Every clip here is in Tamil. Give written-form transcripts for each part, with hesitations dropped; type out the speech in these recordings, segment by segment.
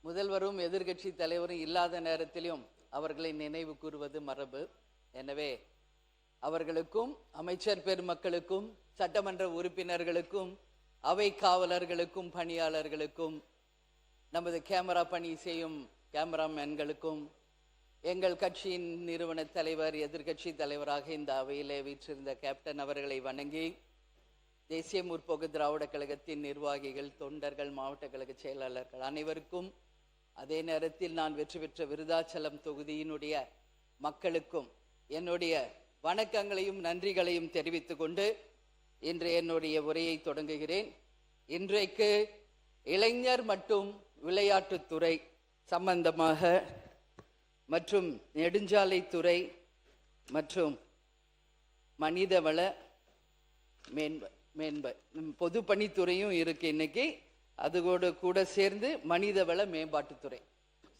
முதல்வரும் எதிர்கட்சி தலைவரும் இல்லாத நேரத்திலும் அவர்களை நினைவு கூறுவது மரபு. எனவே அவர்களுக்கும் அமைச்சர் பெருமக்களுக்கும் சட்டமன்ற உறுப்பினர்களுக்கும் அவை காவலர்களுக்கும் பணியாளர்களுக்கும் நமது கேமரா பணி செய்யும் கேமராமேன்களுக்கும் எங்கள் கட்சியின் நிறுவன தலைவர் எதிர்கட்சி தலைவராக இந்த அவையிலே வீற்றிருந்த கேப்டன் அவர்களை வணங்கி தேசிய முற்போக்கு திராவிட கழகத்தின் நிர்வாகிகள், தொண்டர்கள், மாவட்ட கழக செயலாளர்கள் அனைவருக்கும், அதே நேரத்தில் நான் வெற்றி பெற்ற விருதாச்சலம் தொகுதியினுடைய மக்களுக்கும் என்னுடைய வணக்கங்களையும் நன்றிகளையும் தெரிவித்துக் கொண்டு இன்று என்னுடைய உரையை தொடங்குகிறேன். இன்றைக்கு இளைஞர் மற்றும் விளையாட்டுத்துறை சம்பந்தமாக மற்றும் நெடுஞ்சாலைத்துறை மற்றும் மனிதவள பொதுப்பணித்துறையும் இருக்கு இன்னைக்கு. அதோடு கூட சேர்ந்து மனிதவள மேம்பாட்டுத்துறை.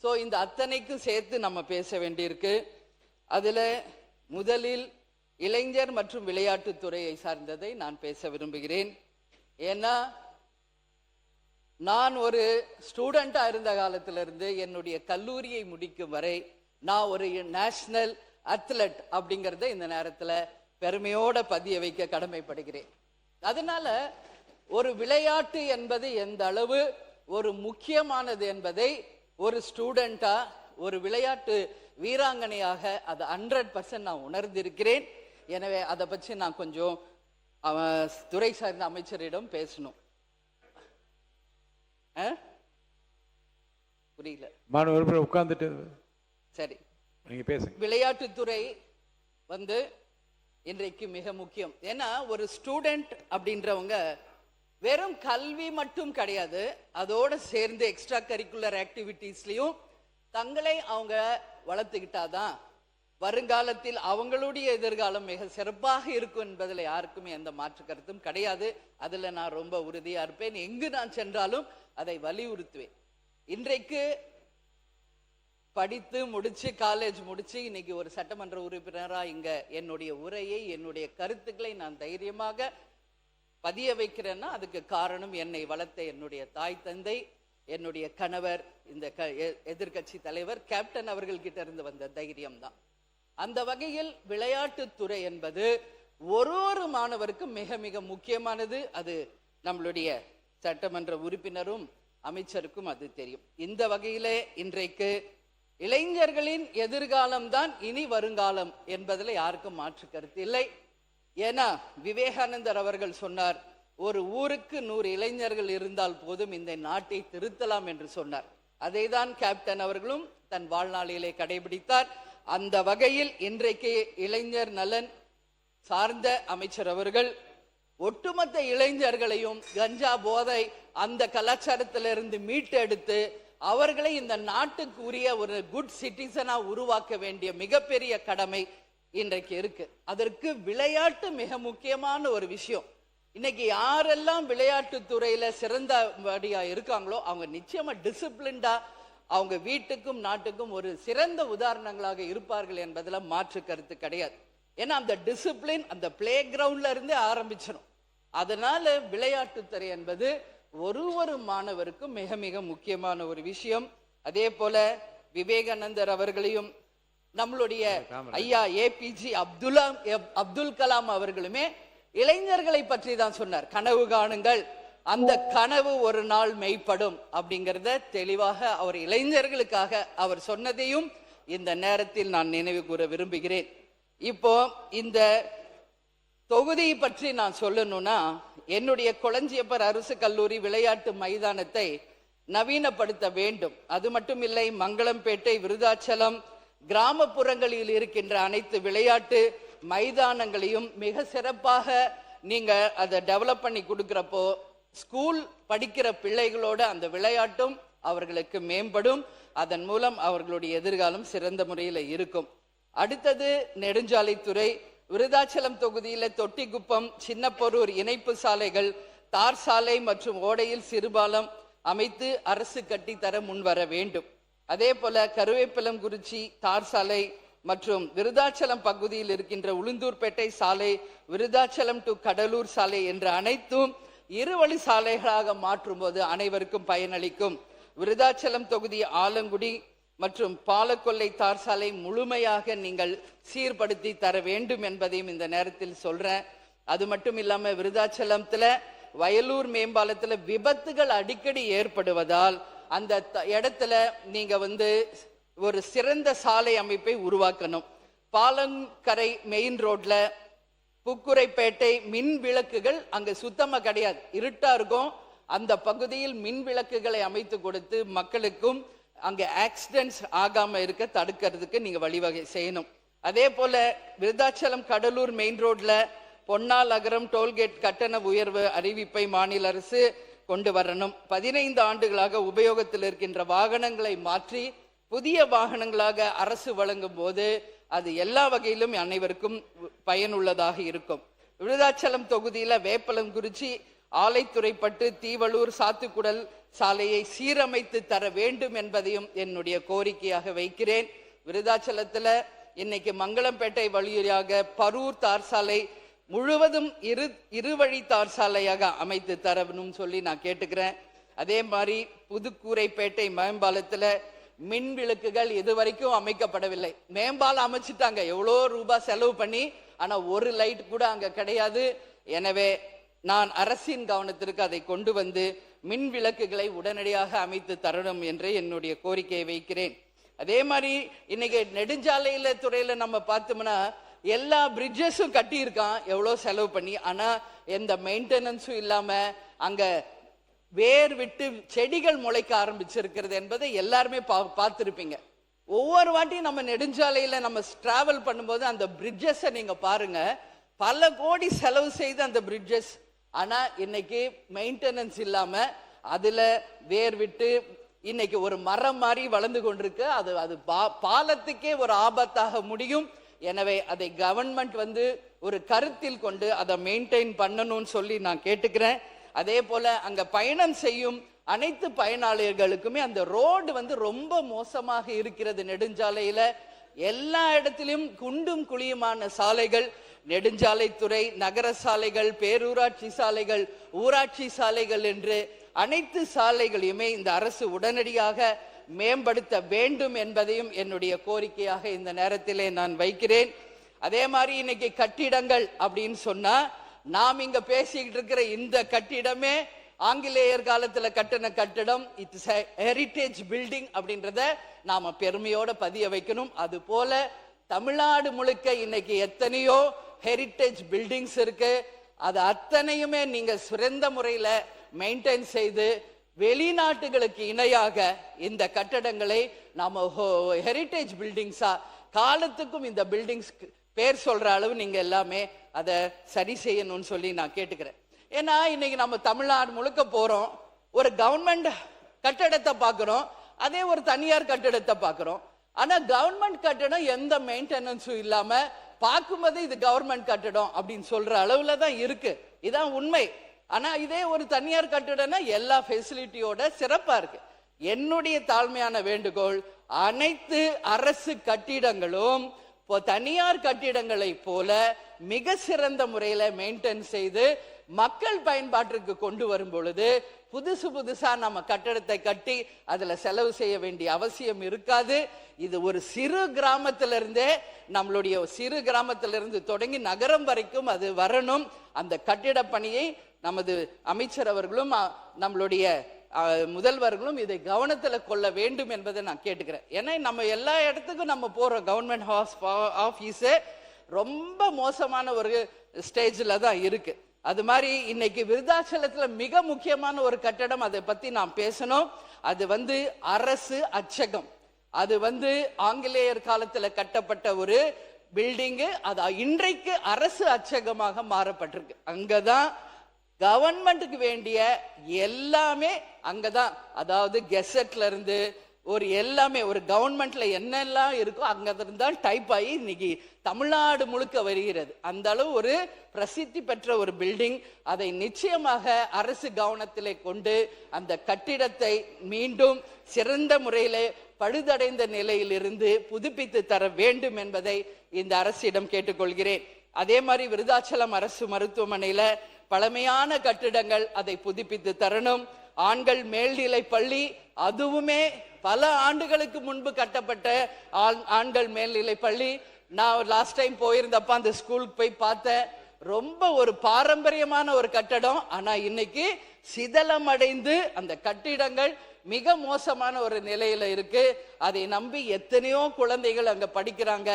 ஸோ இந்த அத்தனைக்கும் சேர்த்து நம்ம பேச வேண்டியிருக்கு. அதில் முதலில் இளைஞர் மற்றும் விளையாட்டுத்துறையை சார்ந்ததை நான் பேச விரும்புகிறேன். ஏன்னா நான் ஒரு ஸ்டூடெண்டாக இருந்த காலத்திலிருந்து என்னுடைய கல்லூரியை முடிக்கும் வரை நான் ஒரு நேஷனல் அத்லட் அப்படிங்கிறத இந்த நேரத்தில் பெருமையோட பதிய வைக்க கடமைப்படுகிறேன். அதனால ஒரு விளையாட்டு என்பது எந்த அளவு ஒரு முக்கியமானது என்பதை ஒரு ஸ்டூடெண்டா, ஒரு விளையாட்டு வீராங்கனையாக அதை 100% நான் உணர்ந்திருக்கிறேன். எனவே அதை பற்றி நான் கொஞ்சம் துறை சார்ந்த அமைச்சரிடம் பேசணும். புரியல, மாணவர் உட்கார்ந்துட்டு சரி, நீங்க பேசுங்க. விளையாட்டுத்துறை இன்றைக்கு மிக முக்கியம். ஏன்னா ஒரு ஸ்டூடெண்ட் அப்படின்றவங்க வெறும் கல்வி மட்டும் கிடையாது, அதோட சேர்ந்து எக்ஸ்ட்ரா கரிக்குலர் ஆக்டிவிட்டீஸ்லயும் தங்களை அவங்க வளர்த்துக்கிட்டாதான் வருங்காலத்தில் அவங்களுடைய எதிர்காலம் மிக சிறப்பாக இருக்கும் என்பதில் யாருக்குமே எந்த மாற்று கருத்தும் கிடையாது. அதுல நான் ரொம்ப உறுதியா இருப்பேன். எங்கு நான் சென்றாலும் அதை வலியுறுத்துவேன். இன்றைக்கு படித்து முடிச்சு காலேஜ் முடிச்சு இன்னைக்கு ஒரு சட்டமன்ற உறுப்பினரா இங்க என்னுடைய உரையை, என்னுடைய கருத்துக்களை நான் தைரியமாக பதிய வைக்கிறேன்னா அதுக்கு காரணம் என்னை வளர்த்த என்னுடைய தாய் தந்தை, என்னுடைய கணவர், இந்த எதிர்கட்சி தலைவர் கேப்டன் அவர்கள் கிட்ட இருந்து வந்த தைரியம் தான். அந்த வகையில் விளையாட்டுத்துறை என்பது ஒரு மாணவருக்கும் மிக மிக முக்கியமானது. அது நம்மளுடைய சட்டமன்ற உறுப்பினரும் அமைச்சருக்கும் அது தெரியும். இந்த வகையிலே இன்றைக்கு இளைஞர்களின் எதிர்காலம் தான் இனி வருங்காலம் என்பதில் யாருக்கும் மாற்று கருத்து இல்லை. ஏன்னா விவேகானந்தர் அவர்கள் சொன்னார், ஒரு ஊருக்கு 100 இளைஞர்கள் இருந்தால் போதும் இந்த நாட்டை திருத்தலாம் என்று சொன்னார். அதை தான் கேப்டன் அவர்களும் தன் வாழ்நாளிலே கடைபிடித்தார். அந்த வகையில் இன்றைக்கு இளைஞர் நலன் சார்ந்த அமைச்சர் அவர்கள் ஒட்டுமொத்த இளைஞர்களையும் கஞ்சா போதை அந்த கலாச்சாரத்திலிருந்து மீட்டெடுத்து அவர்களை இந்த நாட்டுக்கு உரிய ஒரு குட் சிட்டிசனா உருவாக்க வேண்டிய மிகப்பெரிய கடமை இன்றைக்கு இருக்கு. அதற்கு விளையாட்டு மிக முக்கியமான ஒரு விஷயம். இன்னைக்கு யாரெல்லாம் விளையாட்டு துறையில சிறந்தபடியா இருக்காங்களோ அவங்க நிச்சயமா டிசிப்ளின்டா அவங்க வீட்டுக்கும் நாட்டுக்கும் ஒரு சிறந்த உதாரணங்களாக இருப்பார்கள் என்பதுல மாற்று கருத்து கிடையாது. ஏன்னா அந்த டிசிப்ளின் அந்த பிளே கிரவுண்ட்ல இருந்தே ஆரம்பிச்சிடும். அதனால விளையாட்டுத்துறை என்பது ஒரு மாணவருக்கும் மிக மிக முக்கியமான ஒரு விஷயம். அதே போல விவேகானந்தர் அவர்களையும் நம்மளுடைய ஐயா ஏபிஜே அப்துல் கலாம் அவர்களுமே இளைஞர்களை பற்றி தான் சொன்னார். கனவு காணுங்கள், அந்த கனவு ஒரு நாள் மெய்ப்படும் அப்படிங்கிறத தெளிவாக அவர் இளைஞர்களுக்காக அவர் சொன்னதையும் இந்த நேரத்தில் நான் நினைவு கூற விரும்புகிறேன். இப்போ இந்த தொகுதியை பற்றி நான் சொல்லணும்னா, என்னுடைய கொளஞ்சியப்பர் அரசு கல்லூரி விளையாட்டு மைதானத்தை நவீனப்படுத்த வேண்டும். அது மட்டும் இல்லை, மங்களம்பேட்டை, விருதாச்சலம் கிராமப்புறங்களில் இருக்கின்ற அனைத்து விளையாட்டு மைதானங்களையும் மிக சிறப்பாக நீங்க அதை டெவலப் பண்ணி கொடுக்கிறப்போ ஸ்கூல் படிக்கிற பிள்ளைகளோட அந்த விளையாட்டும் அவர்களுக்கு மேம்படும். அதன் மூலம் அவர்களுடைய எதிர்காலம் சிறந்த முறையில் இருக்கும். அடுத்தது நெடுஞ்சாலைத்துறை. விருதாச்சலம் தொகுதியில தொட்டிக்குப்பம், சின்னப்பொரூர் இணைப்பு சாலைகள், தார் சாலை மற்றும் ஓடையில் சிறுபாலம் அமைத்து அரசு கட்டித்தர முன்வர வேண்டும். அதே போல கருவேப்பிலங்குறிச்சி தார் சாலை மற்றும் விருதாச்சலம் பகுதியில் இருக்கின்ற உளுந்தூர்பேட்டை சாலை, விருதாச்சலம் டு கடலூர் சாலை என்ற அனைத்தும் இருவழி சாலைகளாக மாற்றும் போது அனைவருக்கும் பயனளிக்கும். விருதாச்சலம் தொகுதி ஆலங்குடி மற்றும் பாலக்கொல்லை தார் சாலை முழுமையாக நீங்கள் சீர்படுத்தி தர வேண்டும் என்பதையும் இந்த நேரத்தில் சொல்றேன். அது மட்டும் இல்லாம விருதாச்சலத்துல வயலூர் மேம்பாலத்துல விபத்துகள் அடிக்கடி ஏற்படுவதால் அந்த இடத்துல நீங்க ஒரு சிறந்த சாலை அமைப்பை உருவாக்கணும். பாலங்கரை மெயின் ரோட்ல புக்குரைப்பேட்டை மின் விளக்குகள் அங்க சுத்தமா கிடையாது, இருட்டா இருக்கும். அந்த பகுதியில் மின் விளக்குகளை அமைத்து கொடுத்து மக்களுக்கும் அங்க ஆக்சிடென்ட்ஸ் ஆகாம இருக்க தடுக்கிறதுக்கு நீங்க வழிவகை செய்யணும். அதே போல விருதாச்சலம் கடலூர் மெயின் ரோட்ல பொன்னால் அகரம் டோல்கேட் கட்டண உயர்வு அறிவிப்பை மாநில அரசு கொண்டு வரணும். 15 ஆண்டுகளாக உபயோகத்தில் இருக்கின்ற வாகனங்களை மாற்றி புதிய வாகனங்களாக அரசு வழங்கும் போது அது எல்லா வகையிலும் அனைவருக்கும் பயனுள்ளதாக இருக்கும். விருதாச்சலம் தொகுதியில வேப்பலங்குறிச்சி ஆலைத்துறைப்பட்டு தீவளூர் சாத்துக்குடல் சாலையை சீரமைத்து தர வேண்டும் என்பதையும் என்னுடைய கோரிக்கையாக வைக்கிறேன். விருதாச்சலத்துல இன்னைக்கு மங்களம்பேட்டை வழியாக பரூர் தார் சாலை முழுவதும் இருவழி தார் சாலையாக அமைத்து தரணும் சொல்லி நான் கேட்டுக்கிறேன். அதே மாதிரி புதுக்கூரைப்பேட்டை மேம்பாலத்துல மின் விளக்குகள் இதுவரைக்கும் அமைக்கப்படவில்லை. மேம்பாலம் அமைச்சிட்டாங்க எவ்வளோ ரூபாய் செலவு பண்ணி, ஆனா ஒரு லைட் கூட அங்க கிடையாது. எனவே நான் அரசின் கவனத்திற்கு அதை கொண்டு வந்து மின் விளக்குகளை உடனடியாக அமைத்து தரணும் என்று என்னுடைய கோரிக்கையை வைக்கிறேன். அதே மாதிரி இன்னைக்கு நெடுஞ்சாலையில துறையில நம்ம பார்த்தோம்னா எல்லா பிரிட்ஜஸும் கட்டி இருக்கான் எவ்வளோ செலவு பண்ணி, ஆனா எந்த மெயின்டெனன்ஸும் இல்லாம அங்க வேர் விட்டு செடிகள் முளைக்க ஆரம்பிச்சிருக்கிறது என்பதை எல்லாருமே பார்த்துருப்பீங்க. ஒவ்வொரு வாட்டியும் நம்ம நெடுஞ்சாலையில நம்ம டிராவல் பண்ணும்போது அந்த பிரிட்ஜஸை நீங்க பாருங்க, பல கோடி செலவு செய்து அந்த பிரிட்ஜஸ், ஆனா இன்னைக்கு மெயின்டெனன்ஸ் இல்லாம அதுல வேர் விட்டு இன்னைக்கு ஒரு மரம் மாதிரி வளர்ந்து கொண்டிருக்கு. அது பாலத்துக்கே ஒரு ஆபத்தாக முடியும். எனவே அதை கவர்மெண்ட் ஒரு கருத்தில் கொண்டு அதை மெயின்டைன் பண்ணணும்னு சொல்லி நான் கேட்டுக்கிறேன். அதே போல அங்க பயணம் செய்யும் அனைத்து பயனாளிகளுக்குமே அந்த ரோடு ரொம்ப மோசமாக இருக்கிறது. நெடுஞ்சாலையில எல்லா இடத்திலும் குண்டும் குழியுமான சாலைகள், நெடுஞ்சாலைத்துறை, நகர சாலைகள், பேரூராட்சி சாலைகள், ஊராட்சி சாலைகள் என்று அனைத்து சாலைகளையுமே இந்த அரசு உடனடியாக மேம்படுத்த வேண்டும் என்பதையும் என்னுடைய கோரிக்கையாக இந்த நேரத்திலே நான் வைக்கிறேன். அதே மாதிரி இன்னைக்கு கட்டிடங்கள் அப்படின்னு சொன்னா நாம் இங்க பேசிக்கிட்டு இருக்கிற இந்த கட்டிடமே ஆங்கிலேயர் காலத்துல கட்டின கட்டிடம். இட்ஸ் ஹெரிட்டேஜ் பில்டிங் அப்படின்றத நாம பெருமையோட பதிய வைக்கணும். அது போல தமிழ்நாடு முழுக்க இன்னைக்கு எத்தனையோ ஹெரிட்டேஜ் பில்டிங்ஸ் இருக்கு. அது அத்தனையுமே நீங்க சிறந்த முறையில மெயின்டைன் செய்து வெளிநாட்டுகளுக்கு இணையாக இந்த கட்டடங்களை நாம ஹெரிட்டேஜ் பில்டிங்ஸா காலத்துக்கும் இந்த பில்டிங்ஸ் பேர் சொல்ற அளவு நீங்க எல்லாமே அதை சரி செய்யணும்னு சொல்லி நான் கேட்டுக்கிறேன். ஏன்னா இன்னைக்கு நம்ம தமிழ்நாடு முழுக்க போறோம், ஒரு கவர்மெண்ட் கட்டடத்தை பார்க்கிறோம், அதே ஒரு தனியார் கட்டடத்தை பார்க்கிறோம். ஆனா கவர்மெண்ட் கட்டடம் எந்த மெயின்டெனன்ஸும் இல்லாம பார்க்கும்போது இது கவர்மெண்ட் கட்டடம் அப்படின்னு சொல்ற அளவுல தான் இருக்கு. இதான் உண்மை. ஆனா இதே ஒரு தனியார் கட்டடம்னா எல்லா ஃபெசிலிட்டியோட சிறப்பா இருக்கு. என்னுடைய தாழ்மையான வேண்டுகோள், அனைத்து அரசு கட்டிடங்களும் தனியார் கட்டிடங்களை போல மிக சிறந்த முறையில மெயின்டைன் செய்து மக்கள் பயன்பாட்டிற்கு கொண்டு வரும் பொழுது புதுசா நம்ம கட்டடத்தை கட்டி அதுல செலவு செய்ய வேண்டிய அவசியம் இருக்காது. இது ஒரு சிறு கிராமத்திலிருந்தே, நம்மளுடைய சிறு கிராமத்திலிருந்து தொடங்கி நகரம் வரைக்கும் அது வரணும். அந்த கட்டிட பணியை நமது அமைச்சர் அவர்களும் நம்மளுடைய முதல்வர்களும் இதை கவனத்தில் கொள்ள வேண்டும் என்பதை நான் கேட்டுக்கிறேன். ஏன்னா நம்ம எல்லா இடத்துக்கும் நம்ம போறோம், கவர்மெண்ட் ஆபீஸ் ரொம்ப மோசமான ஒரு ஸ்டேஜ்ல தான் இருக்கு. அது மாதிரி இன்னைக்கு விருதாச்சலத்துல மிக முக்கியமான ஒரு கட்டடம், அதை பத்தி நான் பேசணும். அது அரசு அச்சகம். அது ஆங்கிலேயர் காலத்துல கட்டப்பட்ட ஒரு பில்டிங்கு. அது இன்றைக்கு அரசு அச்சகமாக மாறப்பட்டிருக்கு. அங்கதான் கவர்மெண்ட்டுக்கு வேண்டிய எல்லாமே அங்கதான், அதாவது கெசட்ல இருந்து எல்லாமே ஒரு கவர்மெண்ட்ல என்னெல்லாம் இருக்கோ அங்க இருந்தால் டைப் ஆகி இன்னைக்கு தமிழ்நாடு முழுக்க வருகிறது. அந்த அளவு ஒரு பிரசித்தி பெற்ற ஒரு பில்டிங். அதை நிச்சயமாக அரசு கவனத்திலே கொண்டு அந்த கட்டிடத்தை மீண்டும் சிறந்த முறையிலே பழுதடைந்த நிலையிலிருந்து புதுப்பித்து தர வேண்டும் என்பதை இந்த அரசிடம் கேட்டுக்கொள்கிறேன். அதே மாதிரி விருதாச்சலம் அரசு மருத்துவமனையில பழமையான கட்டிடங்கள் அதை புதுப்பித்து தரணும். ஆண்கள் மேல்நிலை பள்ளி, அதுவுமே பல ஆண்டுகளுக்கு முன்பு கட்டப்பட்ட ஆண்கள் மேல்நிலை பள்ளி. நான் லாஸ்ட் டைம் போயிருந்தப்ப அந்த ஸ்கூலுக்கு போய் பார்த்தேன். ரொம்ப ஒரு பாரம்பரியமான ஒரு கட்டடம். ஆனா இன்னைக்கு சிதலமடைந்து அந்த கட்டிடங்கள் மிக மோசமான ஒரு நிலையில இருக்கு. அதை நம்பி எத்தனையோ குழந்தைகள் அங்க படிக்கிறாங்க.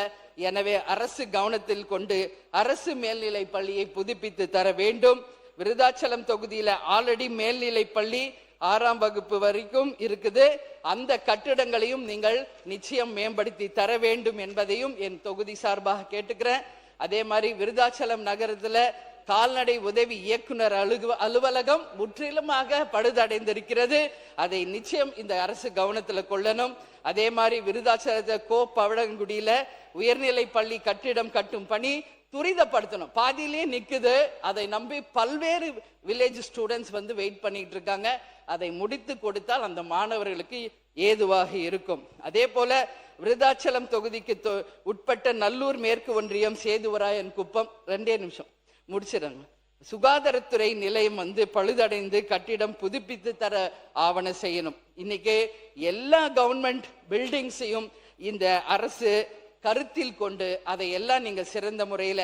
எனவே அரசு கவனத்தில் கொண்டு அரசு மேல்நிலை பள்ளியை புதுப்பித்து தர வேண்டும். விருதாச்சலம் தொகுதியில ஆல்ரெடி மேல்நிலை பள்ளி 6ஆம் வகுப்பு வரைக்கும் இருக்குது. அந்த கட்டிடங்களையும் நீங்கள் நிச்சயம் மேம்படுத்தி தர வேண்டும் என்பதையும் என் தொகுதி சார்பாக கேட்டுக்கிறேன். அதே மாதிரி விருதாச்சலம் நகரத்துல கால்நடை உதவி இயக்குனர் அலுவலகம் முற்றிலுமாக பழுதடைந்திருக்கிறது. அதை நிச்சயம் இந்த அரசு கவனத்துல கொள்ளணும். அதே மாதிரி விருதாச்சலத்தை பவளங்குடியில உயர்நிலை பள்ளி கட்டிடம் கட்டும் பணி துரிதப்படுத்தணும். பாதியிலே நிக்குது. அதை நம்பி பல்வேறு வில்லேஜ் ஸ்டூடெண்ட்ஸ் வந்து வெயிட் பண்ணிட்டு இருக்காங்க. அதை முடித்து கொடுத்தால் அந்த மாணவர்களுக்கு ஏதுவாக இருக்கும். அதே போல விருதாச்சலம் தொகுதிக்கு உட்பட்ட நல்லூர் மேற்கு ஒன்றியம் சேதுவராயன் குப்பம் 2 நிமிஷம் முடிச்சிடங்க. சுகாதாரத்துறை நிலையம் வந்து பழுதடைந்து கட்டிடம் புதுப்பித்து தர ஆவண செய்யணும். இன்னைக்கு எல்லா கவர்மெண்ட் பில்டிங்ஸையும் இந்த அரசு கருத்தில் கொண்டு அதை எல்லாம் நீங்க சிறந்த முறையில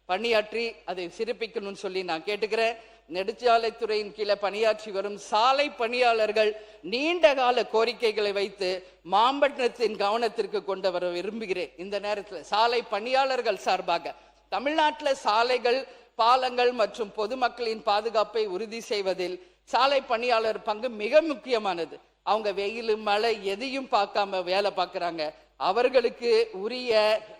பணியாற்றி அதை சிறப்பிக்கணும்னு சொல்லி நான் கேட்டுக்கிறேன். நெடுஞ்சாலைத்துறையின் கீழே பணியாற்றி வரும் சாலை பணியாளர்கள் நீண்ட கால கோரிக்கைகளை வைத்து மாம்பட்டத்தின் கவனத்திற்கு கொண்டு வர விரும்புகிறேன். இந்த நேரத்தில் சாலை பணியாளர்கள் சார்பாக தமிழ்நாட்டில் சாலைகள், பாலங்கள் மற்றும் பொதுமக்களின் பாதுகாப்பை உறுதி செய்வதில் சாலை பணியாளர் பங்கு மிக முக்கியமானது. அவங்க வெயில் மழை எதையும் பார்க்காம வேலை பார்க்கறாங்க. அவர்களுக்கு உரிய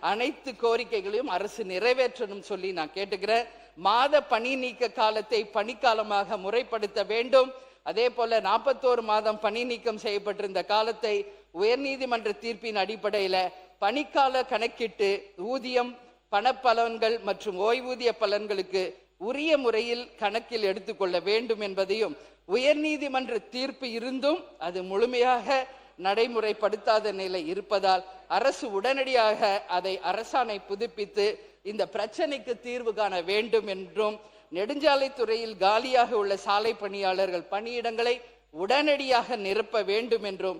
அனைத்து கோரிக்கைகளையும் அரசு நிறைவேற்றணும் சொல்லி நான் கேட்டுக்கிறேன். மாத பணி நீக்க காலத்தை பணிக்காலமாக முறைப்படுத்த வேண்டும். அதே போல 41 மாதம் பணி நீக்கம் செய்யப்பட்டிருந்த காலத்தை உயர்நீதிமன்ற தீர்ப்பின் அடிப்படையில பணிக்கால கணக்கிட்டு ஊதியம், பணப்பலன்கள் மற்றும் ஓய்வூதிய பலன்களுக்கு உரிய முறையில் கணக்கில் எடுத்துக்கொள்ள வேண்டும் என்பதையும், உயர்நீதிமன்ற தீர்ப்பு இருந்தும் அது முழுமையாக நடைமுறைப்படுத்தாத நிலை இருப்பதால் அரசு உடனடியாக அதை அரசாணை புதுப்பித்து இந்த பிரச்சனைக்கு தீர்வு காண வேண்டும் என்றும், நெடுஞ்சாலைத்துறையில் காலியாக உள்ள சாலை பணியாளர்கள் பணியிடங்களை உடனடியாக நிரப்ப வேண்டும் என்றும்,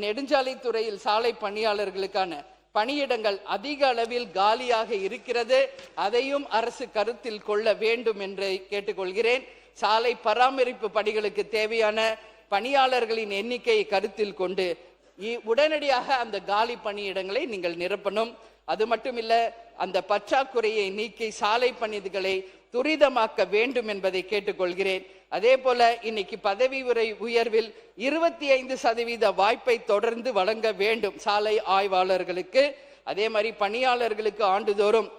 நெடுஞ்சாலைத்துறையில் சாலை பணியாளர்களுக்கான பணியிடங்கள் அதிக அளவில் காலியாக இருக்கிறது, அதையும் அரசு கருத்தில் கொள்ள வேண்டும் என்று கேட்டுக்கொள்கிறேன். சாலை பராமரிப்பு பணிகளுக்கு தேவையான பணியாளர்களின் எண்ணிக்கையை கருத்தில் கொண்டு உடனடியாக அந்த காலி பணியிடங்களை நீங்கள் நிரப்பணும். அது மட்டுமில்ல, அந்த பற்றாக்குறையை நீக்கி சாலை பணிகளை துரிதமாக்க வேண்டும் என்பதை கேட்டுக்கொள்கிறேன். அதே போல இன்னைக்கு பதவி உயர்வில் 25% வாய்ப்பை தொடர்ந்து வழங்க வேண்டும் சாலை ஆய்வாளர்களுக்கு. அதே மாதிரி பணியாளர்களுக்கு ஆண்டுதோறும்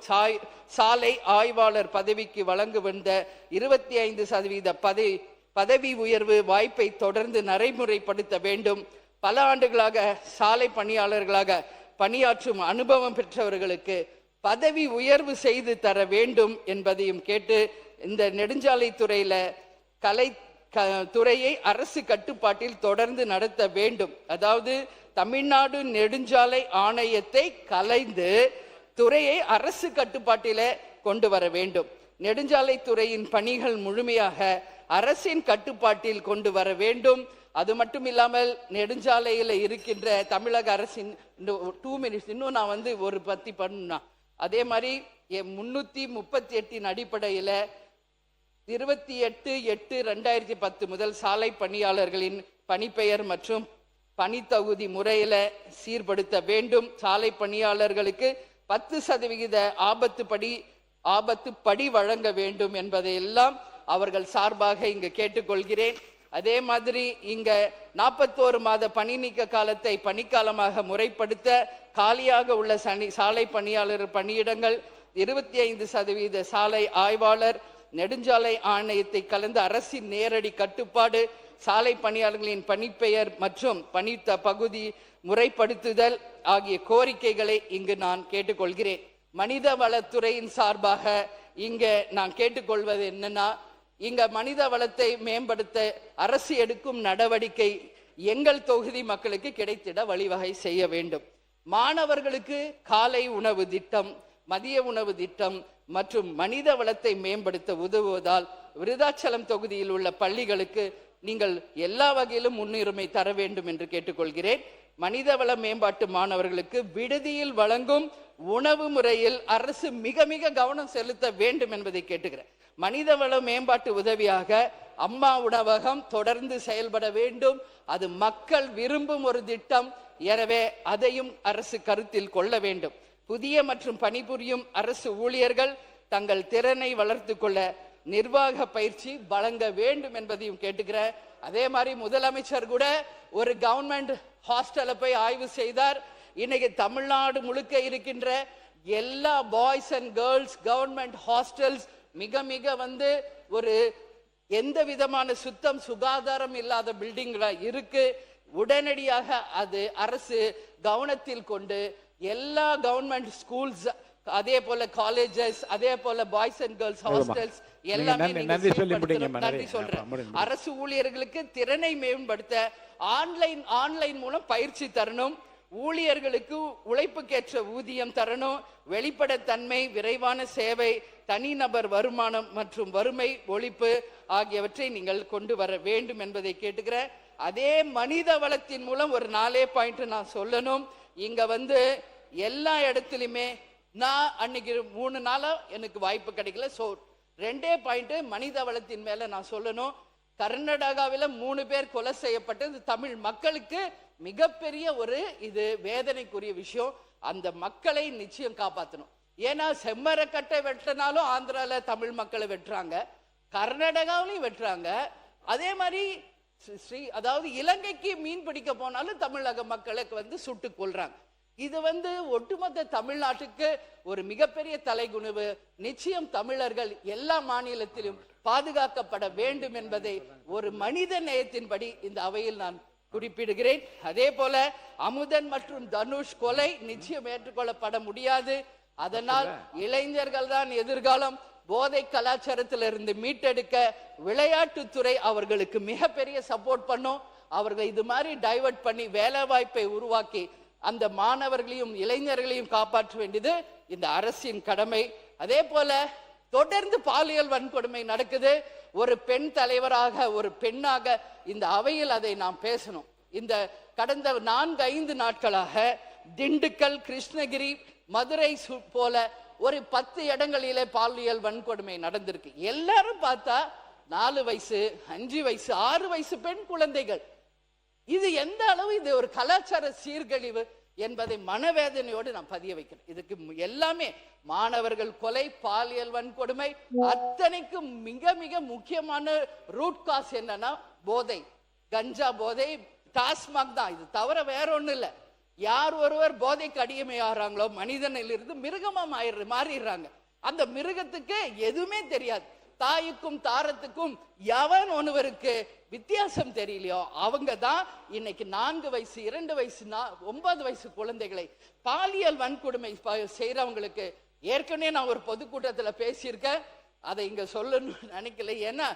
சாலை ஆய்வாளர் பதவிக்கு வழங்க வந்த 25% பதவி உயர்வு வாய்ப்பை தொடர்ந்து நடைமுறைப்படுத்த வேண்டும். பல ஆண்டுகளாக சாலை பணியாளர்களாக பணியாற்றும் அனுபவம் பெற்றவர்களுக்கு பதவி உயர்வு செய்து தர வேண்டும் என்பதையும் கேட்டு, இந்த நெடுஞ்சாலை துறையை அரசு கட்டுப்பாட்டில் தொடர்ந்து நடத்த வேண்டும். அதாவது தமிழ்நாடு நெடுஞ்சாலை ஆணையத்தை கலைந்து துறையை அரசு கட்டுப்பாட்டில கொண்டு வர வேண்டும். நெடுஞ்சாலை துறையின் பணிகள் முழுமையாக அரசின் கட்டுப்பாட்டில் கொண்டு வர வேண்டும். அது மட்டும் இல்லாமல் நெடுஞ்சாலையில் இருக்கின்ற தமிழக அரசின் 2 மினிட்ஸ் இன்னும் நான் ஒரு பத்தி பண்ணா, அதே மாதிரி 338 அடிப்படையில் 28/8/2010 முதல் சாலை பணியாளர்களின் பணிப்பெயர் மற்றும் பணித்தகுதி முறையில சீர்படுத்த வேண்டும். சாலை பணியாளர்களுக்கு 10% ஆபத்து படி வழங்க வேண்டும் என்பதையெல்லாம் அவர்கள் சார்பாக இங்கு கேட்டுக்கொள்கிறேன். அதே மாதிரி இங்க 41 மாத பணி நீக்க காலத்தை பணிக்காலமாக முறைப்படுத்த காலியாக உள்ள சாலை பணியாளர் பணியிடங்கள் 25% சாலை ஆய்வாளர், நெடுஞ்சாலை ஆணையத்தை கலந்து அரசின் நேரடி கட்டுப்பாடு, சாலை பணியாளர்களின் பணிப்பெயர் மற்றும் பணி பகுதி முறைப்படுத்துதல் ஆகிய கோரிக்கைகளை இங்கு நான் கேட்டுக்கொள்கிறேன். மனித வளத்துறையின் சார்பாக இங்க நான் கேட்டுக்கொள்வது என்னன்னா, இங்க மனித வளத்தை மேம்படுத்த அரசு எடுக்கும் நடவடிக்கை எங்கள் தொகுதி மக்களுக்கு கிடைத்திட வழிவகை செய்ய வேண்டும். மாணவர்களுக்கு காலை உணவு திட்டம், மதிய உணவு திட்டம் மற்றும் மனித வளத்தை மேம்படுத்த உதவுவதால் விருதாச்சலம் தொகுதியில் உள்ள பள்ளிகளுக்கு நீங்கள் எல்லா வகையிலும் முன்னுரிமை தர வேண்டும் என்று கேட்டுக்கொள்கிறேன். மனிதவள மேம்பாட்டு மாணவர்களுக்கு விடுதியில் வழங்கும் உணவு முறையில் அரசு மிக மிக கவனம் செலுத்த வேண்டும் என்பதை கேட்டுக்கிறேன். மனிதவள மேம்பாட்டு உதவியாக அம்மா உணவகம் தொடர்ந்து செயல்பட வேண்டும். அது மக்கள் விரும்பும் ஒரு திட்டம். எனவே அதையும் அரசு கருத்தில் கொள்ள வேண்டும். புதிய மற்றும் பணிபுரியும் அரசு ஊழியர்கள் தங்கள் திறனை வளர்த்து கொள்ள நிர்வாக பயிற்சி வழங்க வேண்டும் என்பதையும் கேட்டுக்கிறேன். அதே மாதிரி முதலமைச்சர் கூட ஒரு கவர்மெண்ட் ஹாஸ்டலை போய் ஆய்வு செய்தார். இன்னைக்கு தமிழ்நாடு முழுக்க இருக்கின்ற எல்லா boys and girls government hostels மிக மிக ஒரு எந்த விதமான சுத்தம் சுகாதாரம் இல்லாத பில்டிங்ல இருக்கு. உடனடியாக அது அரசு கவனத்தில் கொண்டு எல்லா கவர்மெண்ட் ஸ்கூல்ஸ், அதே போல காலேஜஸ், அதே போல பாய்ஸ் அண்ட் கேர்ள்ஸ் ஹாஸ்டல்ஸ் எல்லாமே நன்றி சொல்றேன். அரசு ஊழியர்களுக்கு திறனை மேம்படுத்த ஆன்லைன் மூலம் பயிற்சி தரணும். ஊழியர்களுக்கு உழைப்புக்கேற்ற ஊதியம் தரணும். வெளிப்படைத்தன்மை, விரைவான சேவை, தனிநபர் வருமானம் மற்றும் வறுமை ஒழிப்பு ஆகியவற்றை நீங்கள் கொண்டு வர வேண்டும் என்பதை கேட்டுக்கிறேன். அதே மனித வளத்தின் மூலம் ஒரு 4 பாயிண்ட் நான் சொல்லணும். இங்க எல்லா இடத்துலையுமே நான் அன்னைக்கு 3 நாளா எனக்கு வாய்ப்பு கிடைக்கல. ஸோ 2 பாயிண்ட் மனித வளத்தின் மேல நான் சொல்லணும். கர்நாடகாவில் 3 பேர் கொலை செய்யப்பட்டது தமிழ் மக்களுக்கு மிகப்பெரிய இது வேதனைக்குரிய விஷயம். அந்த மக்களை நிச்சயம் காப்பாற்றணும். ஏன்னா செம்மரக்கட்டை வெட்டினாலும் ஆந்திரால தமிழ் மக்களை வெட்டுறாங்க, கர்நாடகாவிலையும் வெட்டுறாங்க. அதே மாதிரி அதாவது இலங்கைக்கு மீன் பிடிக்க போனாலும் தமிழக மக்களுக்கு சுட்டு கொள்றாங்க. இது ஒட்டுமொத்த தமிழ்நாட்டுக்கு ஒரு மிகப்பெரிய தலைகுனிவு. நிச்சயம் தமிழர்கள் எல்லா மாநிலத்திலும் பாதுகாக்கப்பட வேண்டும் என்பதை ஒரு மனித நேயத்தின்படி இந்த அவையில் நான் குறிப்பிடுகிறேன். அதே போல அமுதன் மற்றும் தனுஷ் கொலை நிச்சயம் ஏற்றுக்கொள்ளப்பட முடியாது. அதனால் இளைஞர்கள் தான் எதிர்காலம். போதை கலாச்சாரத்திலிருந்து மீட்டெடுக்க விளையாட்டுத்துறை அவர்களுக்கு மிகப்பெரிய சப்போர்ட் பண்ணும். அவர்கள் இது மாதிரி டைவர்ட் பண்ணி வேலை வாய்ப்பை உருவாக்கி அந்த மாணவர்களையும் இளைஞர்களையும் காப்பாற்ற வேண்டியது இந்த அரசின் கடமை. அதே போல தொடர்ந்து பாலியல் வன்கொடுமை நடக்குது. ஒரு பெண் தலைவராக, ஒரு பெண்ணாக இந்த அவையில் அதை நாம் பேசணும். இந்த கடந்த 4-5 நாட்களாக திண்டுக்கல், கிருஷ்ணகிரி, மதுரை போல ஒரு 10 இடங்களிலே பாலியல் வன்கொடுமை நடந்திருக்கு. எல்லாரும் பார்த்தா 4 வயசு, 5 வயசு, 6 வயசு பெண் குழந்தைகள். இது எந்த அளவு இது ஒரு கலாச்சார சீர்கழிவு என்பதை மனவேதனையோடு நான் பதிய வைக்கிறேன். இதுக்கு எல்லாமே மாணவர்கள் கொலை, பாலியல் வன்கொடுமை, அத்தனைக்கும் மிக மிக முக்கியமான ரூட் காஸ் என்னன்னா போதை, கஞ்சா போதை, டாஸ்மாக் தான். இது தவிர வேற ஒண்ணு இல்ல. யார் ஒருவர் போதைக்கு அடிமையாகிறாங்களோ மனிதனிலிருந்து மிருகமா மாறிடுறாங்க. அந்த மிருகத்துக்கு எதுவுமே தெரியாது. தாய்க்கும் தாரத்துக்கும் எவன் ஒருவருக்கு வித்தியாசம் தெரியலையோ அவங்க தான் இன்னைக்கு 4 வயசு, 2 வயசு, 9 வயசு குழந்தைகளை பாலியல் வன்கொடுமை செய்யறவங்களுக்கு ஏற்கனவே நான் ஒரு பொதுக்கூட்டத்தில் பேசியிருக்கேன். அதை இங்க சொல்லணும்னு நினைக்கல. ஏன்னா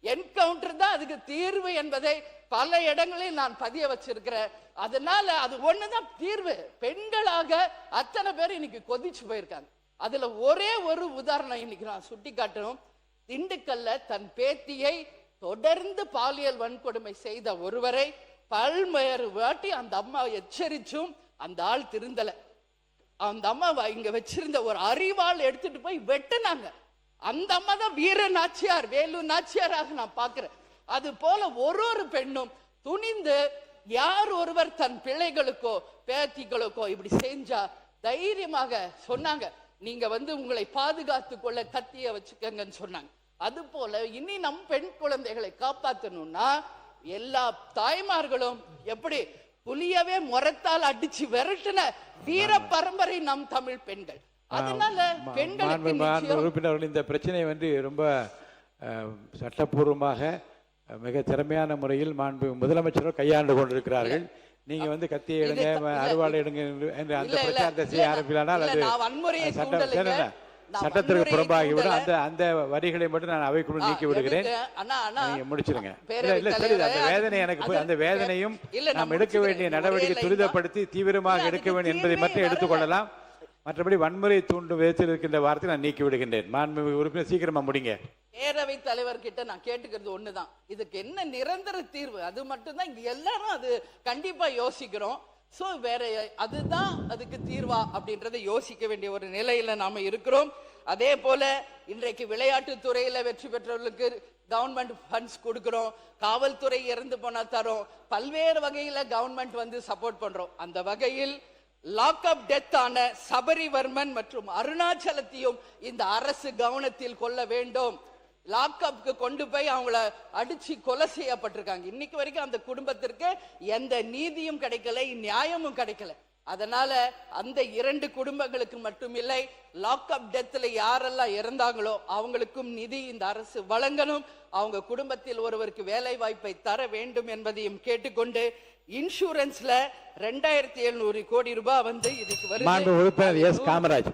என்கவுண்டர் தான் அதுக்கு தீர்வு என்பதை பல இடங்களில் நான் பதிய வச்சிருக்கிறேன். அதனால அது ஒண்ணுதான் தீர்வு. பெண்களாக அத்தனை பேர் இன்னைக்கு கொதிச்சு போயிருக்காங்க. அதுல ஒரே ஒரு உதாரணம் இன்னைக்கு நான் சுட்டி காட்டணும். திண்டுக்கல்ல தன் பேத்தியை தொடர்ந்து பாலியல் வன்கொடுமை செய்த ஒருவரை பல்வேறு வாட்டி அந்த அம்மா எச்சரிச்சும் அந்த ஆள் திருந்தல. அந்த அம்மா இங்க வச்சிருந்த ஒரு அரிவாள் எடுத்துட்டு போய் வெட்டினாங்க. அந்த அம்மா தான் வீர நாச்சியார், வேலு நாச்சியாராக நான் பார்க்கிறேன். அது போல ஒரு பெண்ணும் துணிந்து யார் ஒருவர் தன் பிள்ளைகளுக்கோ பேத்திகளுக்கோ இப்படி செஞ்சா தைரியமாக சொன்னாங்க, நீங்க உங்களை பாதுகாத்து கொள்ள கத்திய வச்சுக்கங்கன்னு சொன்னாங்க. அது போல இனி நம் பெண் குழந்தைகளை காப்பாற்றணும்னா எல்லா தாய்மார்களும் எப்படி புலியவே முரத்தால் அடிச்சு விரட்டின வீர பரம்பரை நம் தமிழ் பெண்கள். அதனால பெண்களுக்கு உறுப்பினர்கள் இந்த பிரச்சனை ரொம்ப சட்டப்பூர்வமாக மிக திறமையான முறையில் மாண்பு முதலமைச்சர் கையாண்டு கொண்டிருக்கிறார்கள். நீங்க கத்தியை எடுங்க, அறுவாள் எடுங்க என்று அந்த பிரச்சாரத்தை செய்ய ஆரம்பிக்கலானால் அது சட்டத்திற்கு புறம்பாகிவிடும். அந்த வரிகளை மட்டும் நான் அவைக்குள் நீக்கி விடுகிறேன். நீங்க முடிச்சிருங்க. இல்ல சரி, அந்த வேதனை எனக்கு அந்த வேதனையும் நாம் எடுக்க வேண்டிய நடவடிக்கை துரிதப்படுத்தி தீவிரமாக எடுக்க வேண்டும் என்பதை மட்டும் எடுத்துக்கொள்ளலாம். மற்றபடி வன்முறை தூண்டும் விதத்தில் இருக்கின்ற வார்த்தை நான் நீக்கி விடுகின்றேன். மாண்புமிகு உறுப்பினர் சீக்கிரமா முடிங்க. பேரவைத் தலைவர்கிட்ட நான் கேட்டுக்கிறது ஒண்ணுதான், இதுக்கு என்ன நிரந்தர தீர்வு? அது மட்டும்தான் இங்க எல்லாரும் அது கண்டிப்பா யோசிக்கிறோம். சோ வேற அதுதான் அதுக்கு தீர்வா அப்படின்றத யோசிக்க வேண்டிய ஒரு நிலையில நாம இருக்கிறோம். அதே போல இன்றைக்கு விளையாட்டு துறையில வெற்றி பெற்றவர்களுக்கு கவர்மெண்ட் ஃபண்ட்ஸ் கொடுக்கிறோம், காவல்துறை இறந்து போனா தரோம், பல்வேறு வகையில கவர்மெண்ட் வந்து சப்போர்ட் பண்றோம். அந்த வகையில் லாக்அப் டெத் ஆன சபரிவர்மன் மற்றும் அருணாச்சலத்தையும் இந்த அரசு கவனத்தில் கொள்ள வேண்டும். லாக்அப்க்கு கொண்டு போய் அவங்கள அடிச்சு கொலை செய்யப்பட்டிருக்காங்க. இன்னைக்கு வரைக்கும் அந்த குடும்பத்திற்கு எந்த நீதியும் கிடைக்கல, நியாயமும் கிடைக்கல. அதனால அந்த 2 குடும்பங்களுக்கு மட்டுமில்லை, லாக்அப் டெத்ல யாரெல்லாம் இறந்தாங்களோ அவங்களுக்கும் நிதி இந்த அரசு வழங்கணும். அவங்க குடும்பத்தில் ஒருவருக்கு வேலை வாய்ப்பை தர வேண்டும் என்பதையும் கேட்டுக்கொண்டு, இன்சூரன்ஸ்ல 2700 கோடி ரூபாய் வந்து இதுக்கு வருது.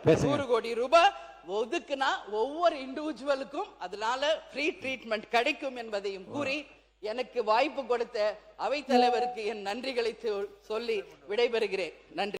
100 கோடி ரூபாய் ஒதுக்குனா ஒவ்வொரு இண்டிவிஜுவலுக்கும் அதனால ஃப்ரீ ட்ரீட்மெண்ட் கிடைக்கும் என்பதையும் கூறி, எனக்கு வாய்ப்பு கொடுத்த அவைத்தலைவருக்கு என் நன்றிகளை சொல்லி விடைபெறுகிறேன். நன்றி.